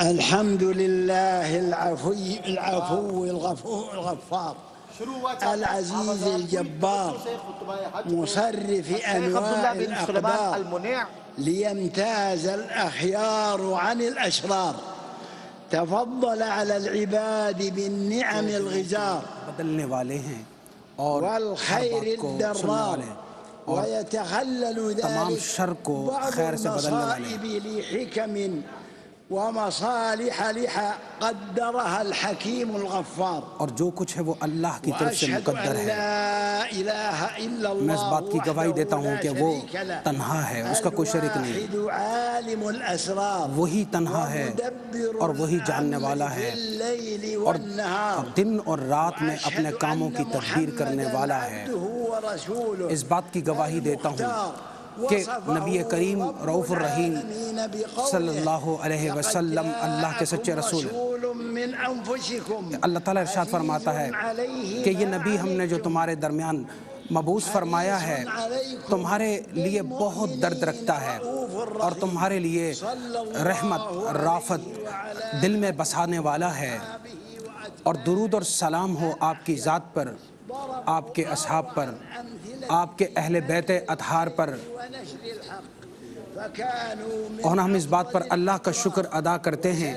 الحمد لله العفو الغفار العزيز الجبار مصرف أنواع الأقدار ليمتاز الأخيار عن الأشرار تفضل على العباد بالنعم الغزار والخير الدرار ويتخلل ذلك بعض المصائب لحكم ومصالح لها قدرها الحكيم الغفار اور جو کچھ ہے وہ اللہ کی طرف سے مقدر ہے۔ میں اس بات کی گواہی دیتا ہوں کہ وہ تنہا ہے، اس کا کوئی شریک نہیں، وہی تنہا ہے اور وہی جاننے والا ہے اور دن اور رات میں اپنے کاموں کی تدبیر کرنے والا ہے۔ اس بات کی گواہی دیتا ہوں کہ نبی کریم رؤوف الرحیم صلی اللہ علیہ وسلم اللہ کے سچے رسول ہیں۔ اللہ تعالیٰ ارشاد فرماتا ہے کہ یہ نبی ہم نے جو تمہارے درمیان مبعوث فرمایا ہے تمہارے لیے بہت درد رکھتا ہے اور تمہارے لیے رحمت رافت دل میں بسانے والا ہے، اور درود اور سلام ہو آپ کی ذات پر، آپ کے اصحاب پر، آپ کے اہل بیت اطہار پر۔ اور ہم اس بات پر اللہ کا شکر ادا کرتے ہیں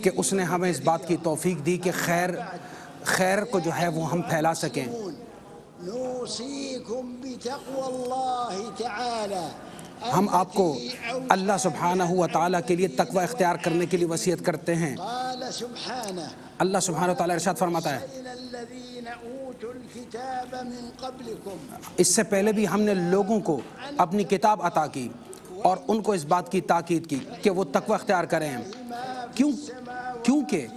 کہ اس نے ہمیں اس بات کی توفیق دی کہ خیر کو جو ہے وہ ہم پھیلا سکیں۔ ہم آپ کو اللہ سبحانہ و تعالیٰ کے لیے تقوی اختیار کرنے کے لیے وصیت کرتے ہیں۔ اللہ سبحانہ و تعالیٰ ارشاد فرماتا ہے اس سے پہلے بھی ہم نے لوگوں کو اپنی کتاب عطا کی اور ان کو اس بات کی تاکید کی کہ وہ تقوی اختیار کریں، کیونکہ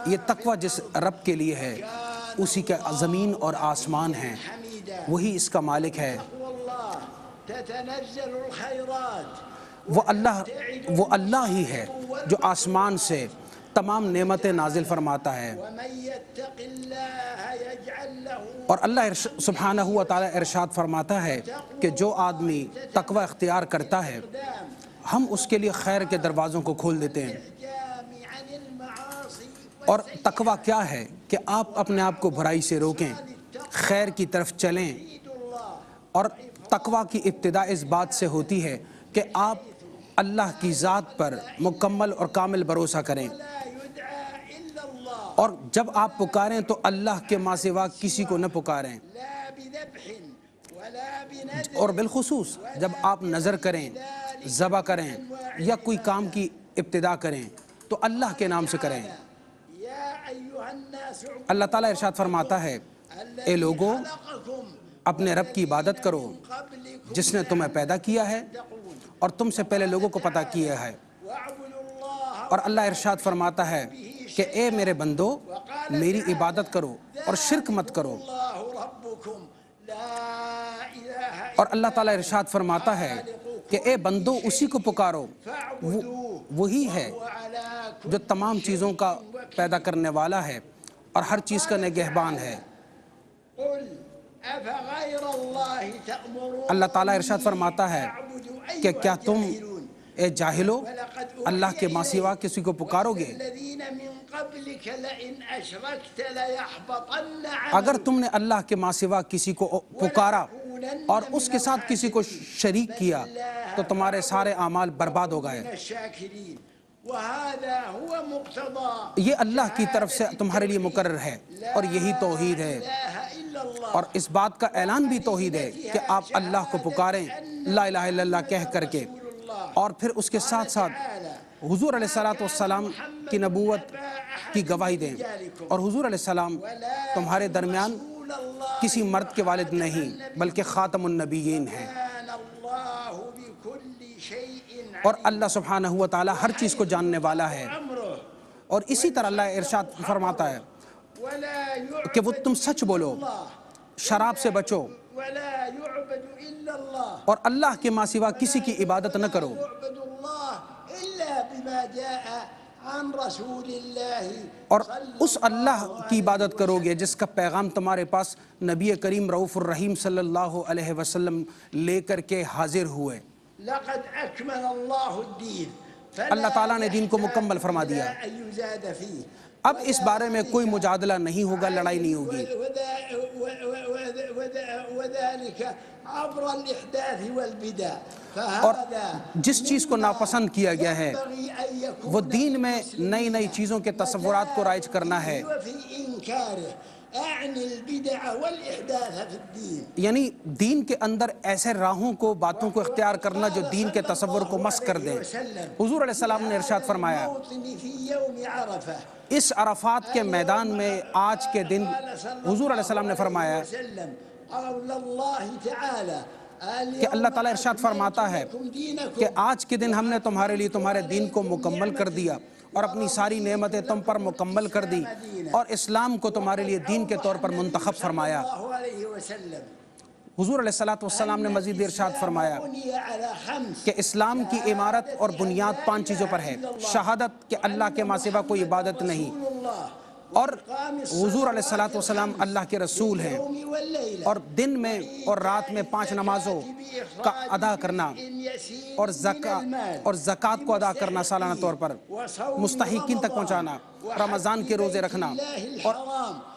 یہ تقوی جس رب کے لیے ہے اسی کے زمین اور آسمان ہیں، وہی اس کا مالک ہے۔ وہ اللہ ہی ہے جو آسمان سے تمام نعمتیں نازل فرماتا ہے، اور اللہ سبحانہ و تعالیٰ ارشاد فرماتا ہے کہ جو آدمی تقوی اختیار کرتا ہے ہم اس کے لیے خیر کے دروازوں کو کھول دیتے ہیں۔ اور تقوی کیا ہے کہ آپ اپنے آپ کو برائی سے روکیں، خیر کی طرف چلیں، اور تقوی کی ابتدا اس بات سے ہوتی ہے کہ آپ اللہ کی ذات پر مکمل اور کامل بھروسہ کریں، اور جب آپ پکاریں تو اللہ کے ماں سوا کسی کو نہ پکاریں، اور بالخصوص جب آپ نظر کریں، ذبح کریں یا کوئی کام کی ابتدا کریں تو اللہ کے نام سے کریں۔ اللہ تعالیٰ ارشاد فرماتا ہے اے لوگو اپنے رب کی عبادت کرو جس نے تمہیں پیدا کیا ہے اور تم سے پہلے لوگوں کو پتہ کیا ہے۔ اور اللہ ارشاد فرماتا ہے کہ اے میرے بندو میری عبادت کرو اور شرک مت کرو، اور اللہ تعالیٰ ارشاد فرماتا ہے کہ اے بندو اسی کو پکارو، وہی ہے جو تمام چیزوں کا پیدا کرنے والا ہے اور ہر چیز کا نگہبان ہے۔ اللہ تعالیٰ ارشاد فرماتا ہے کہ کیا تم اے جاہلو اللہ کے ماں سوا کسی کو پکارو گے؟ اگر تم نے اللہ کے ماں سوا کسی کو پکارا اور اس کے ساتھ کسی کو شریک کیا تو تمہارے سارے اعمال برباد ہو گئے۔ یہ اللہ کی طرف سے تمہارے لیے مقرر ہے اور یہی توحید ہے، اور اس بات کا اعلان بھی توحید ہے کہ آپ اللہ کو پکاریں لا الہ الا اللہ کہہ کر کے، اور پھر اس کے ساتھ ساتھ حضور علیہ السلام کی نبوت کی گواہی دیں، اور حضور علیہ السلام تمہارے درمیان کسی مرد کے والد نہیں بلکہ خاتم النبیین ہیں، اور اللہ سبحانہ و تعالیٰ ہر چیز کو جاننے والا ہے۔ اور اسی طرح اللہ ارشاد فرماتا ہے کہ وہ تم سچ بولو، شراب سے بچو، اور اللہ کے ماں سوا کسی کی عبادت نہ کرو، اور اس اللہ کی عبادت کرو گے جس کا پیغام تمہارے پاس نبی کریم رؤوف الرحیم صلی اللہ علیہ وسلم لے کر کے حاضر ہوئے۔ لقد أكمل الله الدين اللہ تعالیٰ نے دین کو مکمل فرما دیا. اب اس بارے میں کوئی مجادلہ نہیں ہوگا, لڑائی نہیں ہوگی. اور جس چیز کو ناپسند کیا گیا ہے وہ دین میں نئی نئی چیزوں کے تصورات کو رائج کرنا ہے. یعنی دین کے اندر ایسے راہوں کو, باتوں کو اختیار کرنا جو دین کے تصور کو مسخ کر دیں. حضور علیہ السلام نے ارشاد فرمایا اس عرفات کے میدان میں آج کے دن, حضور علیہ السلام نے فرمایا کہ اللہ تعالیٰ ارشاد فرماتا ہے کہ آج کے دن ہم نے تمہارے لیے تمہارے دین کو مکمل کر دیا اور اپنی ساری نعمتیں تم پر مکمل کر دی اور اسلام کو تمہارے لیے دین کے طور پر منتخب فرمایا. حضور علیہ السلام نے مزید ارشاد فرمایا کہ اسلام کی عمارت اور بنیاد 5 چیزوں پر ہے. شہادت کہ اللہ کے ماں سوا کوئی عبادت نہیں, اور حضور علیہ السلام اللہ کے رسول ہیں, اور دن میں اور رات میں 5 نمازوں کا ادا کرنا, اور زکوٰۃ کو ادا کرنا سالانہ طور پر, مستحقین تک پہنچانا, رمضان کے روزے رکھنا, اور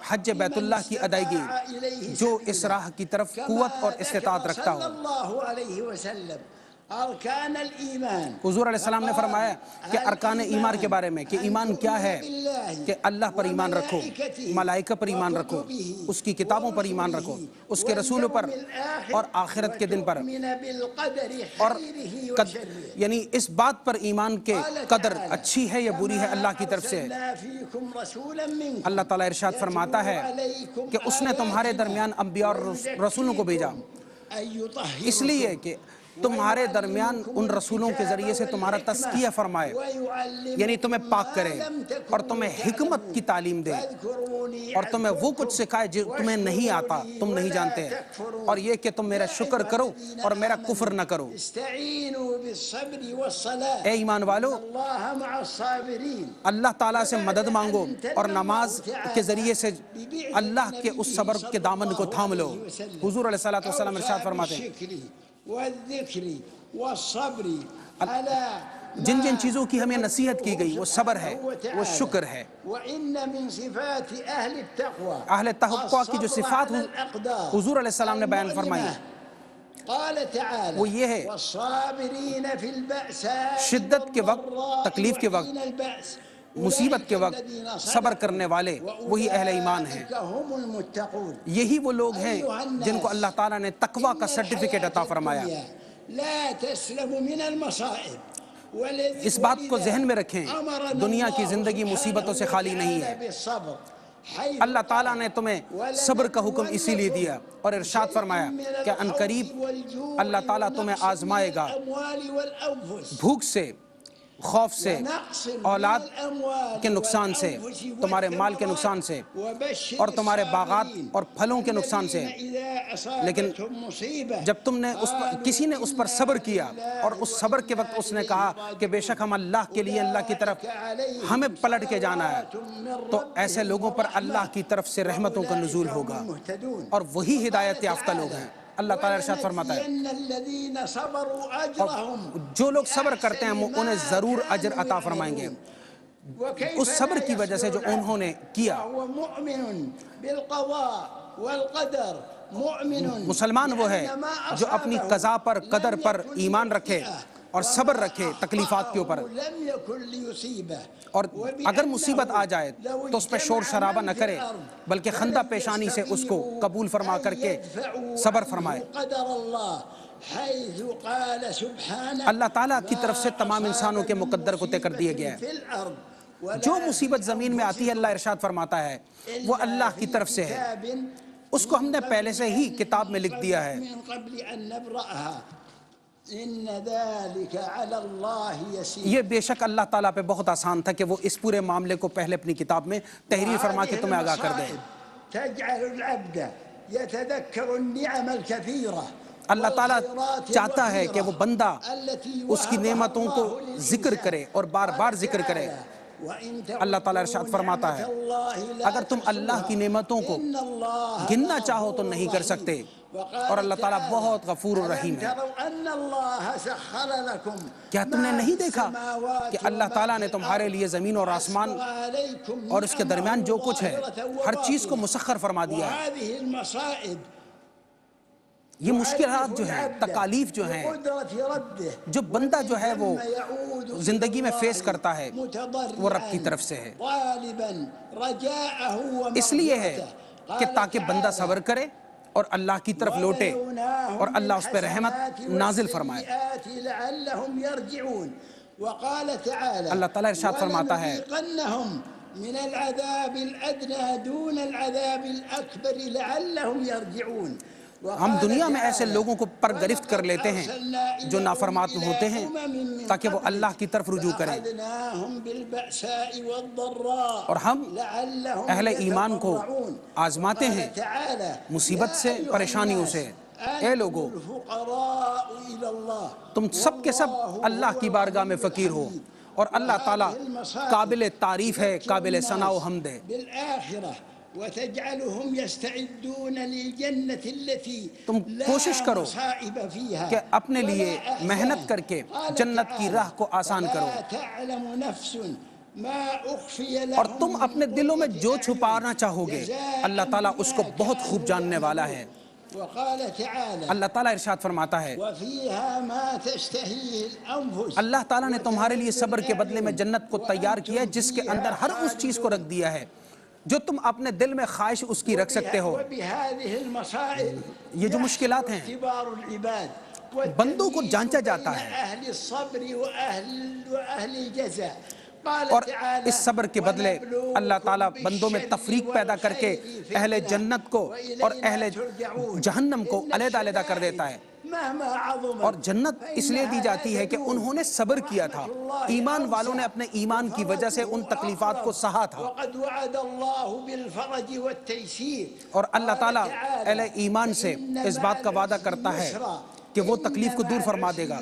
حج بیت اللہ کی ادائیگی جو اس راہ کی طرف قوت اور استطاعت رکھتا ہو. حضور علیہ السلام نے فرمایا کہ ارکان ایمان کے بارے میں کہ ایمان کیا ہے, کہ اللہ پر ایمان رکھو, ملائکہ پر ایمان رکھو, اس کی کتابوں پر ایمان رکھو, اس کے رسولوں پر اور آخرت کے دن پر, اور یعنی اس بات پر ایمان کے قدر اچھی ہے یا بری ہے اللہ کی طرف سے. اللہ تعالیٰ ارشاد فرماتا ہے کہ اس نے تمہارے درمیان انبیاء اور رسولوں کو بھیجا اس لیے کہ تمہارے درمیان ان رسولوں کے ذریعے سے تمہارا تزکیہ فرمائے, یعنی تمہیں پاک کرے اور تمہیں حکمت کی تعلیم دے اور تمہیں وہ کچھ سکھائے جو تمہیں نہیں آتا, تم نہیں جانتے, اور یہ کہ تم میرا شکر کرو اور میرا کفر نہ کرو. اے ایمان والو, اللہ تعالیٰ سے مدد مانگو اور نماز کے ذریعے سے اللہ کے اس صبر کے دامن کو تھام لو. حضور علیہ السلام ارشاد فرماتے ہیں جن جن چیزوں کی ہمیں نصیحت کی گئی وہ صبر ہے, وہ شکر ہے. اہل تقویٰ کی جو صفات حضور علیہ السلام نے بیان فرمائی وہ یہ ہے شدت کے وقت, تکلیف کے وقت, مصیبت کے وقت صبر کرنے والے وہی اہل ایمان ہیں. یہی وہ لوگ ہیں جن کو اللہ تعالیٰ نے تقویٰ کا سرٹیفکیٹ عطا فرمایا. اس بات کو ذہن میں رکھیں, دنیا کی زندگی مصیبتوں سے خالی نہیں ہے. اللہ تعالیٰ نے تمہیں صبر کا حکم اسی لیے دیا اور ارشاد فرمایا کہ عنقریب اللہ تعالیٰ تمہیں آزمائے گا بھوک سے, خوف سے, اولاد کے نقصان سے, تمہارے مال کے نقصان سے, اور تمہارے باغات اور پھلوں کے نقصان سے. لیکن جب تم نے کسی نے اس پر صبر کیا اور اس صبر کے وقت اس نے کہا کہ بے شک ہم اللہ کے لیے, اللہ کی طرف ہمیں پلٹ کے جانا ہے, تو ایسے لوگوں پر اللہ کی طرف سے رحمتوں کا نزول ہوگا اور وہی ہدایت یافتہ لوگ ہیں. اللہ تعالیٰ ارشاد فرماتا ہے جو لوگ صبر کرتے ہیں انہیں ضرور اجر عطا فرمائیں گے اس صبر کی وجہ سے جو انہوں نے کیا. مسلمان وہ ہے جو اپنی قضا پر, قدر پر ایمان رکھے اور صبر رکھے تکلیفات کے اوپر, اور اگر مصیبت آ جائے تو اس پہ شور شرابہ نہ کرے بلکہ خندہ پیشانی سے اس کو قبول فرما کر کے صبر فرمائے. اللہ تعالیٰ کی طرف سے تمام انسانوں کے مقدر کو طے کر دیا گیا ہے. جو مصیبت زمین میں آتی ہے اللہ ارشاد فرماتا ہے وہ اللہ کی طرف سے ہے, اس کو ہم نے پہلے سے ہی کتاب میں لکھ دیا ہے. یہ بے شک اللہ تعالیٰ پہ بہت آسان تھا کہ وہ اس پورے معاملے کو پہلے اپنی کتاب میں تحریر فرما کے تمہیں آگاہ کر دے. اللہ تعالیٰ چاہتا ہے کہ وہ بندہ اس کی نعمتوں کو ذکر کرے اور بار بار ذکر کرے اللہ تعالیٰ ارشاد فرماتا ہے اگر تم اللہ کی نعمتوں کو گننا چاہو تو نہیں کر سکتے، اور اللہ تعالیٰ بہت غفور و رحیم ہے۔ کیا تم نے نہیں دیکھا کہ اللہ تعالیٰ نے تمہارے لیے زمین اور آسمان اور اس کے درمیان جو کچھ ہے ہر چیز کو مسخر فرما دیا ہے؟ یہ مشکلات جو ہیں، تکالیف جو ہیں، جو بندہ جو ہے وہ زندگی میں فیس کرتا ہے، وہ رب کی طرف سے ہے۔ اس لیے ہے کہ تاکہ بندہ صبر کرے اور اللہ کی طرف لوٹے اور اللہ اس پہ رحمت نازل فرمائے۔ اللہ تعالیٰ ارشاد فرماتا ہے من العذاب الأدنى دون العذاب الأكبر لعلهم يرجعون۔ ہم دنیا میں ایسے لوگوں کو پر گرفت کر لیتے ہیں جو نافرمان ہوتے ہیں تاکہ وہ اللہ کی طرف رجوع کریں، اور ہم اہل ایمان کو آزماتے ہیں مصیبت سے، پریشانیوں سے۔ اے لوگو، تم سب کے سب اللہ کی بارگاہ میں فقیر ہو، اور اللہ تعالیٰ قابل تعریف ہے، قابل ثنا و حمد ہے۔ تم کوشش کرو کہ اپنے لیے محنت کر کے جنت کی راہ کو آسان کرو، اور تم اپنے دلوں میں جو چھپانا چاہو گے اللہ تعالیٰ اس کو بہت خوب جاننے والا ہے۔ اللہ تعالیٰ ارشاد فرماتا ہے اللہ تعالیٰ نے تمہارے لیے صبر کے بدلے میں جنت کو تیار کیا ہے جس کے اندر ہر اس چیز کو رکھ دیا ہے جو تم اپنے دل میں خواہش اس کی رکھ سکتے ہو۔ یہ جو مشکلات ہیں بندوں کو جانچا جاتا ہے، اور اس صبر کے بدلے اللہ تعالیٰ بندوں میں تفریق پیدا کر کے اہل جنت کو اور اہل جہنم کو علیحدہ علیحدہ کر دیتا ہے۔ اور جنت اس لیے دی جاتی ہے کہ انہوں نے صبر کیا تھا، ایمان والوں نے اپنے ایمان کی وجہ سے ان تکلیفات کو سہا تھا، اور اللہ تعالیٰ اہل ایمان سے اس بات کا وعدہ کرتا ہے کہ وہ تکلیف کو دور فرما دے گا،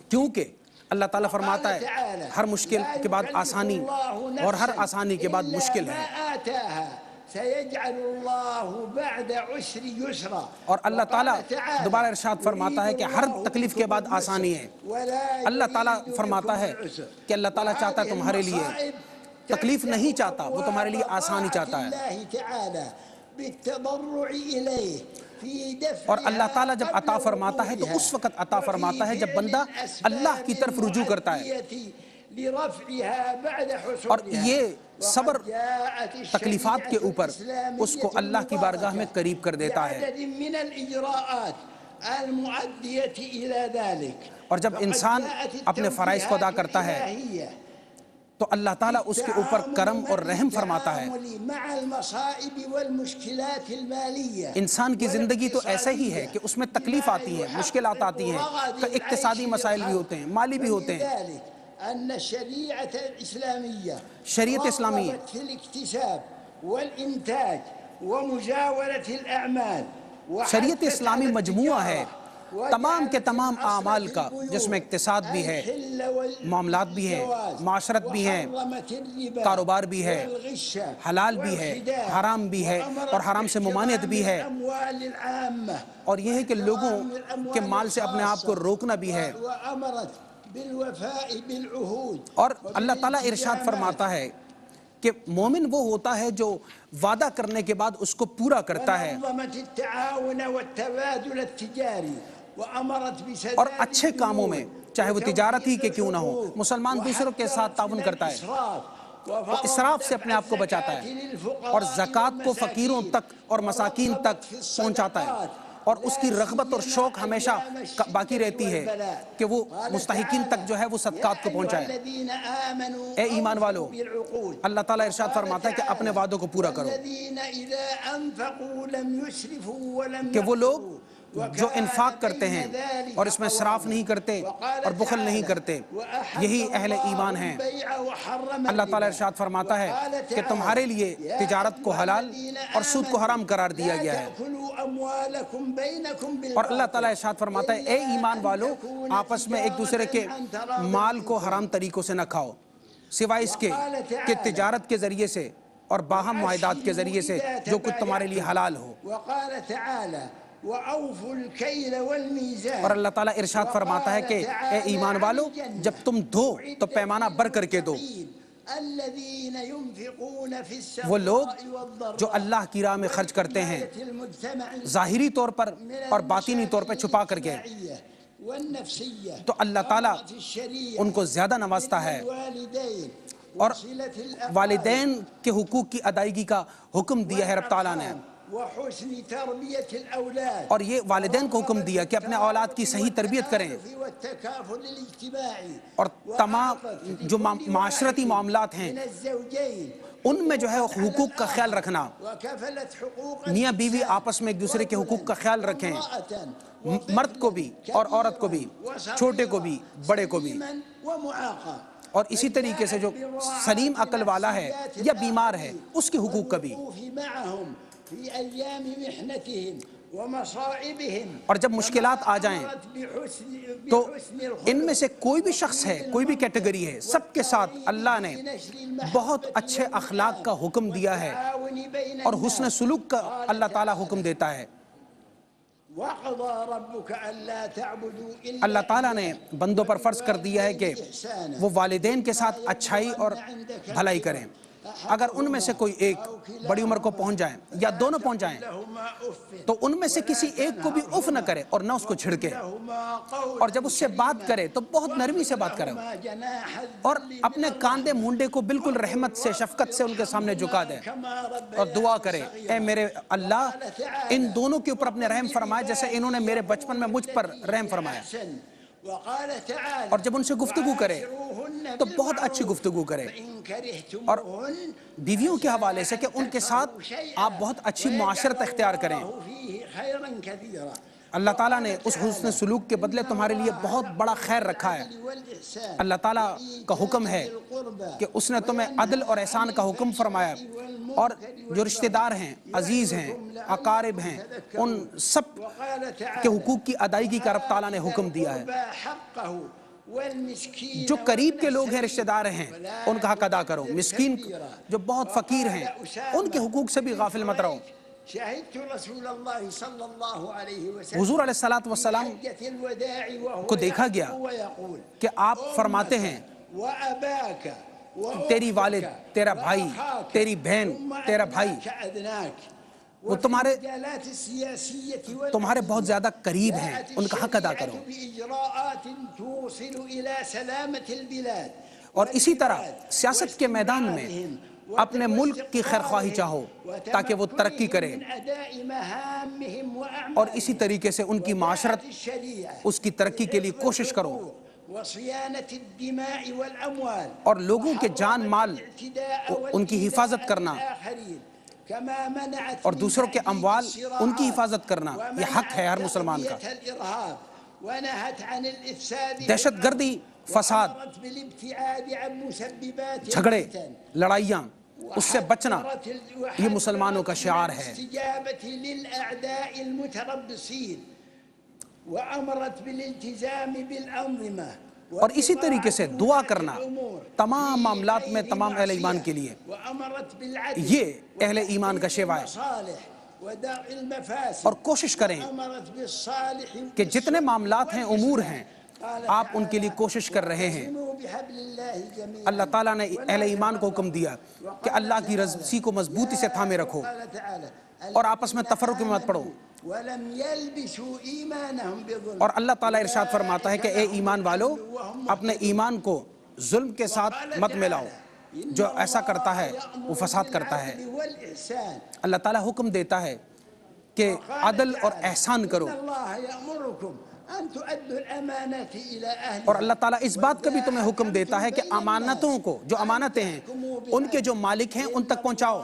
کیونکہ اللہ تعالیٰ فرماتا ہے ہر مشکل کے بعد آسانی اور ہر آسانی کے بعد مشکل ہے۔ اور اللہ تعالیٰ دوبارہ ارشاد فرماتا ہے کہ ہر تکلیف کے بعد آسانی ہے۔ اللہ تعالیٰ فرماتا ہے کہ اللہ تعالیٰ چاہتا ہے تمہارے لیے تکلیف نہیں چاہتا، وہ تمہارے لیے آسانی چاہتا ہے۔ اور اللہ تعالیٰ جب عطا فرماتا ہے تو اس وقت عطا فرماتا ہے جب بندہ اللہ کی طرف رجوع کرتا ہے، اور یہ صبر تکلیفات کے اوپر اس کو اللہ کی بارگاہ میں قریب کر دیتا ہے۔ اور جب انسان اپنے فرائض کو ادا کرتا ہے تو اللہ تعالیٰ اس کے اوپر کرم اور رحم فرماتا ہے۔ انسان کی زندگی تو ایسا ہی ہے کہ اس میں تکلیف آتی ہے، مشکلات آتی ہیں، اقتصادی مسائل بھی ہوتے ہیں، مالی بھی ہوتے ہیں۔ شریعت اسلامی شریعت اسلامی مجموعہ ہے تمام کے تمام اعمال کا، جس میں اقتصاد بھی ہے، معاملات بھی ہیں، معاشرت بھی ہیں، کاروبار بھی ہے، حلال بھی ہے، حرام بھی ہے، اور حرام سے ممانعت بھی ہے، اور یہ ہے کہ لوگوں کے مال سے اپنے آپ کو روکنا بھی ہے۔ اور اللہ تعالیٰ ارشاد فرماتا ہے کہ مومن وہ ہوتا ہے جو وعدہ کرنے کے بعد اس کو پورا کرتا ہے، اور اچھے کاموں میں، چاہے وہ تجارت ہی کے کیوں نہ ہو، مسلمان دوسروں کے ساتھ تعاون کرتا ہے، وہ اسراف سے اپنے آپ کو بچاتا ہے، اور زکوٰۃ کو فقیروں تک اور مساکین تک پہنچاتا ہے، اور اس کی رغبت اور شوق ہمیشہ باقی رہتی ہے کہ وہ مستحقین تک جو ہے وہ صدقات کو پہنچائے۔ اے ایمان والو، اللہ تعالیٰ ارشاد فرماتا ہے کہ اپنے وعدوں کو پورا کرو، کہ وہ لوگ جو انفاق کرتے ہیں اور اس میں اسراف نہیں کرتے اور بخل نہیں کرتے، یہی اہل ایمان ہیں۔ اللہ تعالیٰ ارشاد فرماتا ہے کہ تمہارے لیے تجارت کو حلال اور سود کو حرام قرار دیا گیا ہے، اور اللہ تعالیٰ ارشاد فرماتا ہے اے ایمان والو، آپس میں ایک دوسرے کے مال کو حرام طریقوں سے نہ کھاؤ۔ سوائے اس کے کہ تجارت کے ذریعے سے اور باہم معاہدات کے ذریعے سے جو کچھ تمہارے لیے حلال ہو۔ اور اللہ تعالیٰ ارشاد فرماتا ہے کہ اے ایمان والو جب تم دو تو پیمانہ بر کر کے دو۔ وہ لوگ جو اللہ کی راہ میں خرچ کرتے ہیں ظاہری طور پر اور باطنی طور پر چھپا کر کے، تو اللہ تعالیٰ ان کو زیادہ نوازتا ہے۔ اور والدین کے حقوق کی ادائیگی کا حکم دیا ہے رب تعالیٰ نے، اور یہ والدین کو حکم دیا کہ اپنے اولاد کی صحیح تربیت کریں، اور تمام جو معاشرتی معاملات ہیں ان میں جو ہے حقوق کا خیال رکھنا، میاں بیوی آپس میں ایک دوسرے کے حقوق کا خیال رکھیں، مرد کو بھی اور عورت کو بھی، چھوٹے کو بھی بڑے کو بھی۔ اور اسی طریقے سے جو سلیم عقل والا ہے یا بیمار ہے اس کے حقوق کا بھی۔ اور جب مشکلات آ جائیں تو ان میں سے کوئی بھی شخص ہے، کوئی بھی کیٹیگری ہے، سب کے ساتھ اللہ نے بہت اچھے اخلاق کا حکم دیا ہے اور حسن سلوک کا اللہ تعالیٰ حکم دیتا ہے۔ اللہ تعالیٰ نے بندوں پر فرض کر دیا ہے کہ وہ والدین کے ساتھ اچھائی اور بھلائی کریں۔ اگر ان میں سے کوئی ایک بڑی عمر کو پہنچ جائیں یا دونوں پہنچ جائیں تو ان میں سے کسی ایک کو بھی اف نہ کرے اور نہ اس کو چھڑکے، اور جب اس سے بات کرے تو بہت نرمی سے بات کرے، اور اپنے کاندے مونڈے کو بالکل رحمت سے شفقت سے ان کے سامنے جھکا دے اور دعا کرے، اے میرے اللہ ان دونوں کے اوپر اپنے رحم فرمائے جیسے انہوں نے میرے بچپن میں مجھ پر رحم فرمایا۔ اور جب ان سے گفتگو کرے تو بہت اچھی گفتگو کرے، اور بیویوں کے حوالے سے کہ ان کے ساتھ آپ بہت اچھی معاشرت اختیار کریں۔ اللہ تعالیٰ نے اس حسن سلوک کے بدلے تمہارے لیے بہت بڑا خیر رکھا ہے۔ اللہ تعالیٰ کا حکم ہے کہ اس نے تمہیں عدل اور احسان کا حکم فرمایا، اور جو رشتہ دار ہیں، عزیز ہیں، اقارب ہیں، ان سب کے حقوق کی ادائیگی کا رب تعالیٰ نے حکم دیا ہے۔ جو قریب کے لوگ ہیں، رشتہ دار ہیں، ان کا حق ادا کرو۔ مسکین جو بہت فقیر ہیں ان کے حقوق سے بھی غافل مت رہو۔ حضور علیہ السلام کو دیکھا گیا کہ آپ فرماتے ہیں تیری والد، تیرا بھائی، تیری بہن، تیرا بھائی، وہ تمہارے بہت زیادہ قریب ہیں، ان کا حق ادا کرو۔ اور اسی طرح سیاست کے میدان میں اپنے ملک کی خیرخواہی چاہو تاکہ وہ ترقی کرے، اور اسی طریقے سے ان کی معاشرت، اس کی ترقی کے لیے کوشش کرو، اور لوگوں کے جان مال ان کی حفاظت کرنا اور دوسروں کے اموال ان کی حفاظت کرنا یہ حق ہے ہر مسلمان کا۔ دہشت گردی، فساد، جھگڑے، لڑائیاں، اس سے بچنا یہ مسلمانوں کا شعار ہے۔ اور اسی طریقے سے دعا کرنا تمام معاملات میں تمام اہل ایمان کے لیے، یہ اہل ایمان کا شیوا ہے۔ اور کوشش کریں کہ جتنے معاملات ہیں، امور ہیں، آپ ان کے لیے کوشش کر رہے ہیں۔ اللہ تعالیٰ نے اہل ایمان کو حکم دیا کہ اللہ کی رضی کو مضبوطی سے تھامے رکھو اور آپس میں تفرق میں مت پڑو۔ اور اللہ تعالیٰ ارشاد فرماتا ہے کہ اے ایمان والو اپنے ایمان کو ظلم کے ساتھ مت ملاؤ، جو ایسا کرتا ہے وہ فساد کرتا ہے۔ اللہ تعالیٰ حکم دیتا ہے کہ عدل اور احسان کرو، اور اللہ تعالیٰ اس بات کا بھی تمہیں حکم دیتا ہے کہ امانتوں کو، جو امانتیں ہیں ان کے جو مالک ہیں ان تک پہنچاؤ۔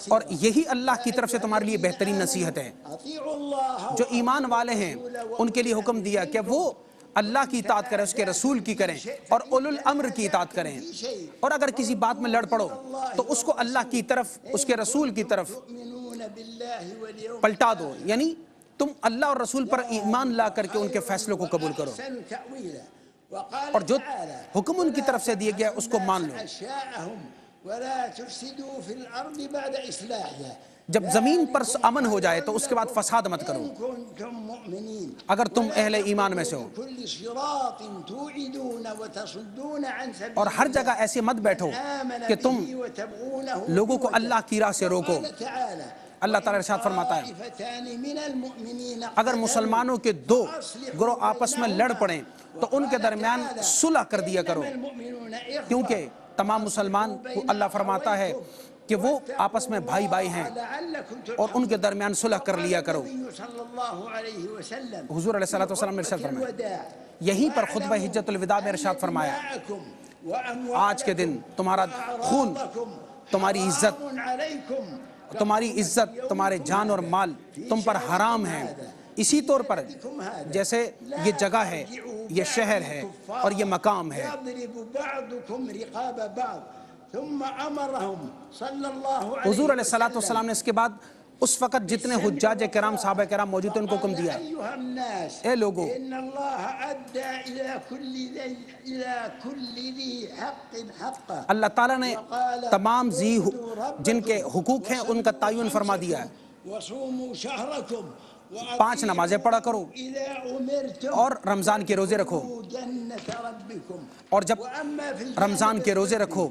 اور یہی اللہ کی طرف سے تمہارے لیے بہترین نصیحت ہے۔ جو ایمان والے ہیں ان کے لیے حکم دیا کہ وہ اللہ کی اطاعت کریں، اس کے رسول کی کریں، اور اولو الامر کی اطاعت کریں، اور اگر کسی بات میں لڑ پڑو تو اس کو اللہ کی طرف، اس کے رسول کی طرف پلٹا دو، یعنی تم اللہ اور رسول پر ایمان لا کر کے ان کے فیصلوں کو قبول کرو اور جو حکم ان کی طرف سے دیا گیا اس کو مان لو۔ جب زمین پر امن ہو جائے تو اس کے بعد فساد مت کرو اگر تم اہل ایمان میں سے ہو، اور ہر جگہ ایسے مت بیٹھو کہ تم لوگوں کو اللہ کی راہ سے روکو۔ اللہ تعالیٰ ارشاد فرماتا ہے اگر مسلمانوں کے دو گروہ آپس میں لڑ پڑیں تو ان کے درمیان صلح کر دیا کرو، کیونکہ تمام مسلمان کو اللہ فرماتا ہے کہ وہ آپس میں بھائی بھائی ہیں اور ان کے درمیان صلح کر لیا کرو۔ حضور علیہ السلام نے ارشاد فرمایا، یہیں پر خطبہ حجت الوداع میں ارشاد فرمایا، آج کے دن تمہارا خون، تمہاری عزت، تمہارے جان اور مال تم پر حرام ہے، اسی طور پر جیسے یہ جگہ ہے، یہ شہر ہے اور یہ مقام ہے۔ حضور علیہ السلام نے اس کے بعد اس وقت جتنے حجاج کرام صحابہ کرام موجود تھے ان کو حکم دیا، اے لوگو، اللہ تعالیٰ نے تمام جن کے حقوق ہیں ان کا تعین فرما دیا ہے۔ 5 نمازیں پڑھا کرو اور رمضان کے روزے رکھو، اور جب رمضان کے روزے رکھو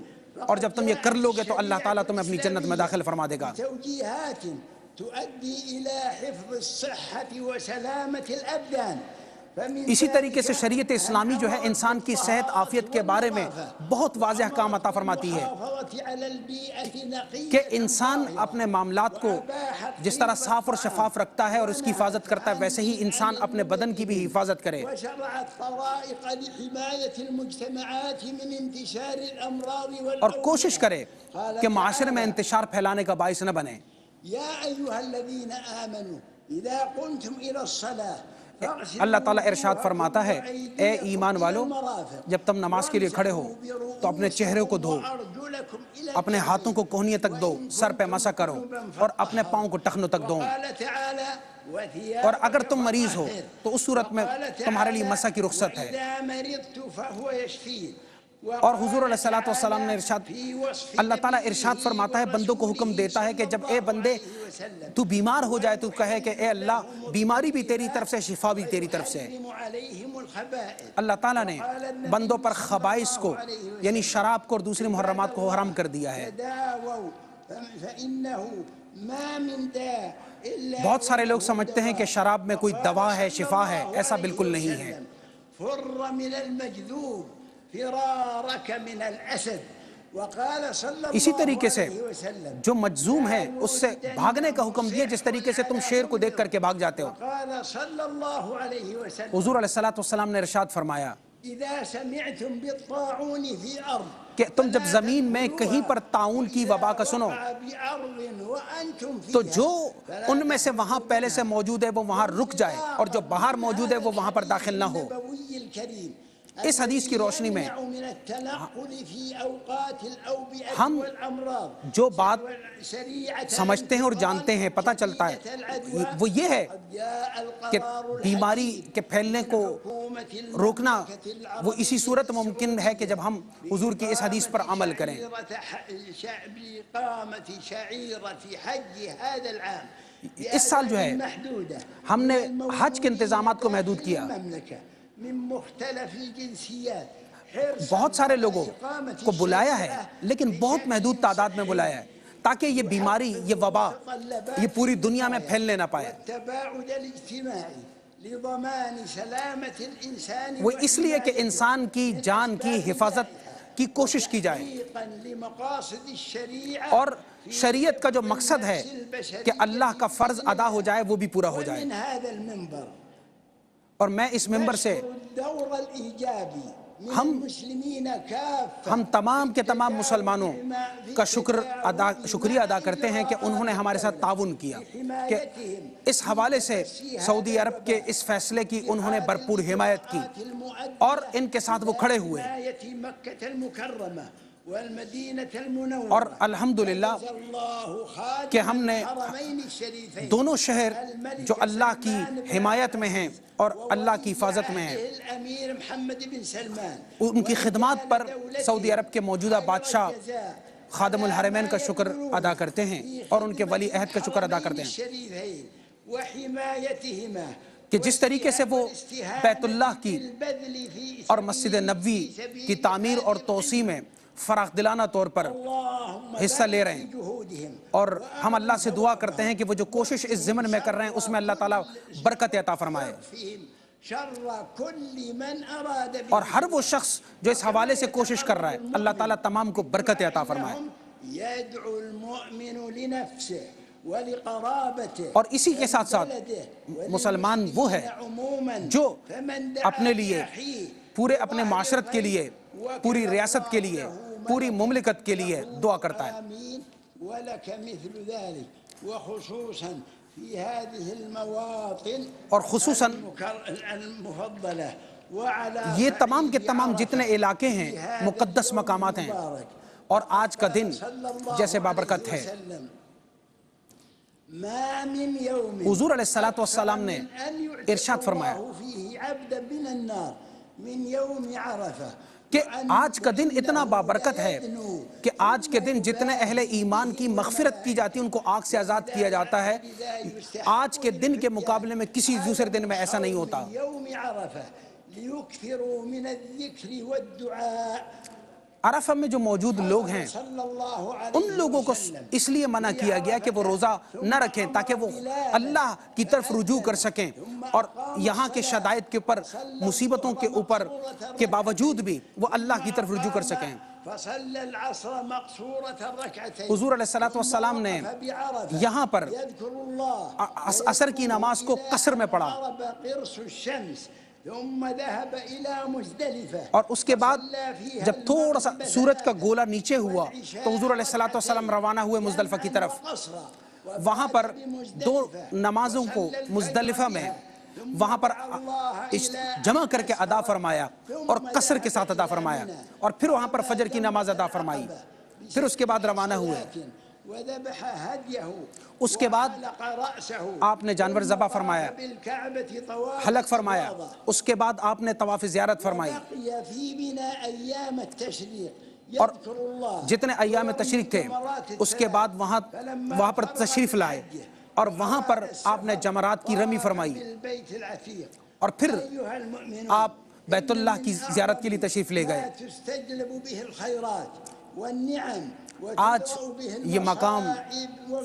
اور جب تم یہ کر لو گے تو اللہ تعالیٰ تمہیں اپنی جنت میں داخل فرما دے گا۔ اسی طریقے سے شریعت اسلامی جو ہے انسان کی صحت عافیت کے بارے میں بہت واضح کام عطا فرماتی ہے کہ انسان اپنے معاملات کو جس طرح صاف اور شفاف رکھتا ہے اور اس کی حفاظت کرتا ہے، ویسے ہی انسان اپنے بدن کی بھی حفاظت کرے اور کوشش کرے کہ معاشرے میں انتشار پھیلانے کا باعث نہ بنے۔ اللہ تعالیٰ ارشاد فرماتا ہے، اے ایمان والو، جب تم نماز کے لیے کھڑے ہو تو اپنے چہرے کو دھو، اپنے ہاتھوں کو کوہنیوں تک دھو، سر پہ مسح کرو اور اپنے پاؤں کو ٹخنوں تک دھو، اور اگر تم مریض ہو تو اس صورت میں تمہارے لیے مسح کی رخصت ہے۔ اور حضور علیہ السلام نے اللہ تعالیٰ ارشاد فرماتا ہے، بندوں کو حکم دیتا ہے کہ جب اے بندے تو بیمار ہو جائے تو کہے کہ اے اللہ، بیماری بھی تیری طرف سے، شفا بھی تیری طرف سے۔ اللہ تعالیٰ نے بندوں پر خبائث کو یعنی شراب کو اور دوسری محرمات کو حرام کر دیا ہے۔ بہت سارے لوگ سمجھتے ہیں کہ شراب میں کوئی دوا ہے، شفا ہے، ایسا بالکل نہیں ہے۔ اسی طریقے سے جو مجذوم ہے اس سے بھاگنے کا حکم دیا جس طریقے سے تم شیر کو دیکھ کر کے بھاگ جاتے ہو۔ حضور علیہ السلام نے ارشاد فرمایا کہ تم جب زمین میں کہیں پر طاعون کی وبا کا سنو تو جو ان میں سے وہاں پہلے سے موجود ہے وہ وہاں رک جائے اور جو باہر موجود ہے وہ وہاں پر داخل نہ ہو۔ اس حدیث کی روشنی میں ہم جو بات سمجھتے ہیں اور جانتے ہیں، پتہ چلتا ہے، وہ یہ ہے کہ بیماری کے پھیلنے کو روکنا وہ اسی صورت ممکن ہے کہ جب ہم حضور کی اس حدیث پر عمل کریں۔ اس سال جو ہے ہم نے حج کے انتظامات کو محدود کیا، بہت سارے لوگوں کو بلایا ہے لیکن بہت محدود تعداد میں بلایا ہے تاکہ یہ بیماری، یہ وبا یہ پوری دنیا میں پھیلنے نہ پائے۔ وہ اس لیے کہ انسان کی جان کی حفاظت کی کوشش کی جائے اور شریعت کا جو مقصد ہے کہ اللہ کا فرض ادا ہو جائے وہ بھی پورا ہو جائے۔ اور میں اس ممبر سے ہم تمام کے تمام مسلمانوں کا شکریہ ادا کرتے ہیں کہ انہوں نے ہمارے ساتھ تعاون کیا، کہ اس حوالے سے سعودی عرب کے اس فیصلے کی انہوں نے بھرپور حمایت کی اور ان کے ساتھ وہ کھڑے ہوئے۔ اور الحمدللہ کہ ہم نے دونوں شہر جو اللہ کی حمایت میں ہیں اور اللہ کی حفاظت میں ہیں، ان کی خدمات پر سعودی عرب کے موجودہ بادشاہ خادم الحرمین کا شکر ادا کرتے ہیں اور ان کے ولی عہد کا شکر ادا کرتے ہیں کہ جس طریقے سے وہ بیت اللہ کی اور مسجد نبوی کی تعمیر اور توسیع میں فراخ دلانہ طور پر حصہ لے رہے ہیں، اور ہم اللہ سے دعا کرتے ہیں کہ وہ جو کوشش اس ضمن میں کر رہے ہیں اس میں اللہ تعالیٰ برکت عطا فرمائے، اور ہر وہ شخص جو اس حوالے سے کوشش کر رہا ہے اللہ تعالیٰ تمام کو برکت عطا فرمائے۔ اور اسی کے ساتھ ساتھ مسلمان وہ ہے جو اپنے لیے، پورے اپنے معاشرت کے لیے، پوری ریاست کے لیے، پوری مملکت کے لیے دعا کرتا ہے۔ اور خصوصاً یہ تمام کے تمام جتنے علاقے ہیں مقدس مقامات ہیں، اور آج کا دن جیسے بابرکت ہے۔ حضور علیہ السلام نے ارشاد فرمایا کہ آج کا دن اتنا بابرکت ہے کہ آج کے دن جتنے اہل ایمان کی مغفرت کی جاتی ہے ان کو آگ سے آزاد کیا جاتا ہے، آج کے دن کے مقابلے میں کسی دوسرے دن میں ایسا نہیں ہوتا۔ عرفہ میں جو موجود لوگ ہیں ان لوگوں کو اس لیے منع کیا گیا کہ وہ روزہ نہ رکھیں تاکہ وہ اللہ کی طرف رجوع کر سکیں، اور یہاں کے شدائد کے اوپر، مصیبتوں کے اوپر کے باوجود بھی وہ اللہ کی طرف رجوع کر سکیں۔ حضور علیہ السلام نے یہاں پر عصر کی نماز کو قصر میں پڑھا، اور اس کے بعد جب تھوڑا سا سورج کا گولا نیچے ہوا تو حضور علیہ السلام روانہ ہوئے مزدلفہ کی طرف۔ وہاں پر دو نمازوں کو مزدلفہ میں وہاں پر جمع کر کے ادا فرمایا اور قصر کے ساتھ ادا فرمایا، اور پھر وہاں پر فجر کی نماز ادا فرمائی، پھر اس کے بعد روانہ ہوئے۔ اس کے بعد آپ نے جانور ذبح فرمایا، حلق فرمایا، اس کے بعد آپ نے طواف زیارت فرمائی، اور جتنے ایام تشریق تھے اس کے بعد وہاں پر تشریف لائے، اور وہاں پر آپ نے جمرات کی رمی فرمائی، اور پھر آپ بیت اللہ کی زیارت کے لیے تشریف لے گئے۔ آج یہ مقام،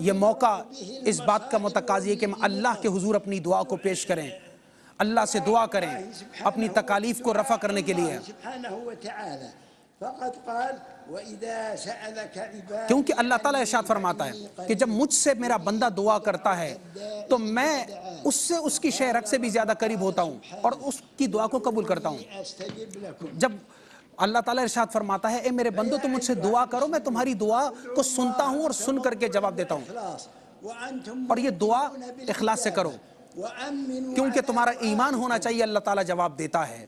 یہ موقع اس بات کا متقاضی ہے کہ ہم اللہ کے حضور اپنی دعا کو پیش کریں، اللہ سے دعا کریں اپنی تکالیف کو رفع کرنے کے لیے، کیونکہ اللہ تعالیٰ ارشاد فرماتا ہے کہ جب مجھ سے میرا بندہ دعا کرتا ہے تو میں اس سے اس کی شے رگ سے بھی زیادہ قریب ہوتا ہوں اور اس کی دعا کو قبول کرتا ہوں۔ جب اللہ تعالیٰ ارشاد فرماتا ہے اے میرے بندو تم مجھ سے دعا کرو، میں تمہاری دعا کو سنتا ہوں اور سن کر کے جواب دیتا ہوں، اور یہ دعا اخلاص سے کرو کیونکہ تمہارا ایمان ہونا چاہیے، اللہ تعالیٰ جواب دیتا ہے۔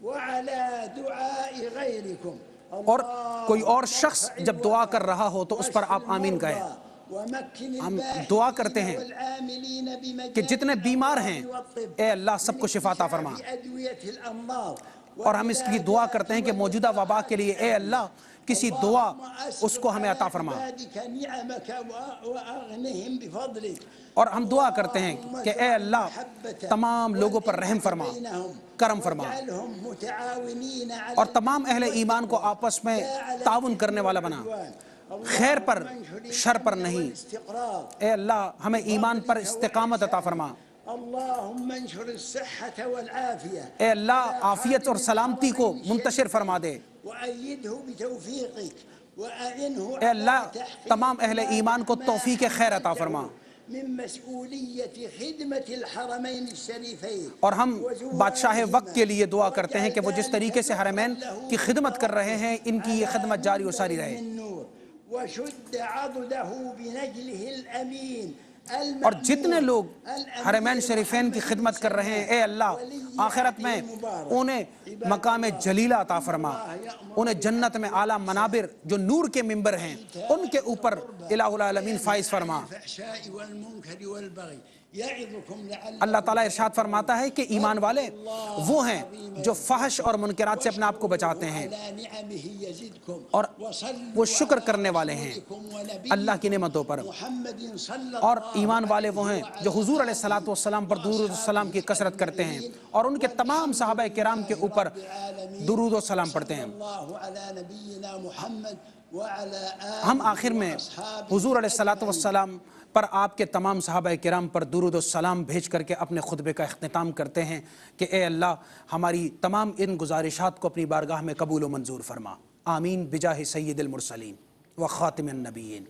اور کوئی اور شخص جب دعا کر رہا ہو تو اس پر آپ آمین کہیں۔ ہم دعا کرتے ہیں کہ جتنے بیمار ہیں اے اللہ سب کو شفا عطا فرما، اور ہم اس کی دعا کرتے ہیں کہ موجودہ وبا کے لیے اے اللہ کسی دعا اس کو ہمیں عطا فرما، اور ہم دعا کرتے ہیں کہ اے اللہ تمام لوگوں پر رحم فرما، کرم فرما، اور تمام اہل ایمان کو آپس میں تعاون کرنے والا بنا، خیر پر شر پر نہیں۔ اے اللہ ہمیں ایمان پر استقامت عطا فرما، اے اللہ عافیت اور سلامتی کو منتشر فرما دے، اے اللہ تمام اہل ایمان کو توفیق خیر عطا فرما۔ اور ہم بادشاہ وقت کے لیے دعا کرتے ہیں کہ وہ جس طریقے سے حرمین کی خدمت کر رہے ہیں ان کی یہ خدمت جاری و ساری رہے۔ اور جتنے لوگ حرمین شریفین کی خدمت کر رہے ہیں، اے اللہ آخرت میں انہیں مقام جلیلہ عطا فرما، انہیں جنت میں اعلیٰ منابر جو نور کے ممبر ہیں ان کے اوپر الہ العالمین فائز فرما۔ اللہ تعالیٰ ارشاد فرماتا ہے کہ ایمان والے وہ ہیں جو فحش اور منکرات سے اپنے آپ کو بچاتے ہیں اور وہ شکر کرنے والے ہیں اللہ کی نعمتوں پر، اور ایمان والے وہ ہیں جو حضور علیہ السلام پر درود و سلام کی کثرت کرتے ہیں اور ان کے تمام صحابہ کرام کے اوپر درود و سلام پڑھتے ہیں۔ ہم آخر میں حضور علیہ السلام پر آپ کے تمام صحابہ کرام پر درود و سلام بھیج کر کے اپنے خطبے کا اختتام کرتے ہیں کہ اے اللہ ہماری تمام ان گزارشات کو اپنی بارگاہ میں قبول و منظور فرما، آمین بجاہ سید المرسلین و خاتم النبیین۔